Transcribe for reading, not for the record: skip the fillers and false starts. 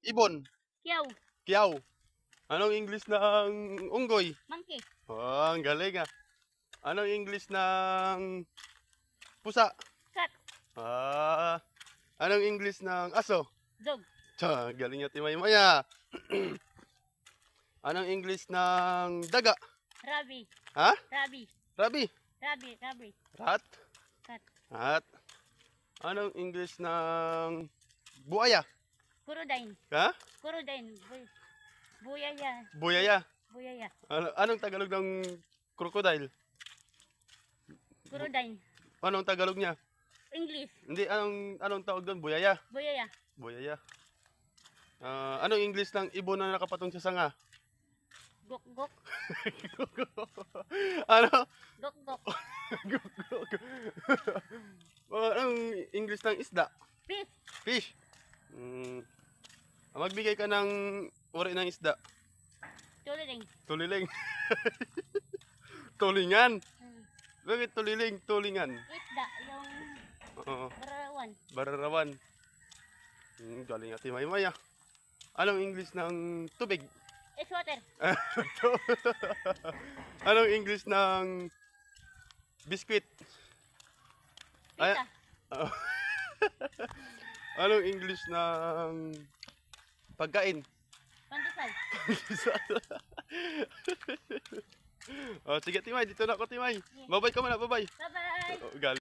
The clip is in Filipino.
ibon? Kiyaw. Kiyaw. Anong English ng unggoy? Monkey. Oh, ang galing ah. Anong English ng pusa? Cat. Anong English ng aso? Dog. Galing niya Timay Maya. Anong English ng daga? Rabi. Ha? Rabi. Rabi? Rabi. Rat? Cat. Rat? Anong English ng buaya? Kurudain. Ha? Kurudain. Buyaya. Buyaya? Buyaya. Anong Tagalog ng crocodile? Kurudain. Anong Tagalog niya? English. Hindi, anong tawag doon? Buyaya? Buyaya. Buyaya. Anong English ng ibon na nakapatong sa sanga? Gok. Ano? Gok. Anong English ng isda? Fish. Fish. Magbigay ka ng uri ng isda. Tuliling. Tuliling. Tulingan. Bakit tuliling? Tulingan. Isda. Yung Oo. barawan. Bararawan. Galing ati Maymaya. Anong English ng tubig? Ice water. Anong English ng biskwit? Pizza. Anong English ng pagkain? Pandesal. Sige Timay, dito na ako Timay. Bye-bye ka muna, bye-bye. Bye-bye. Galing.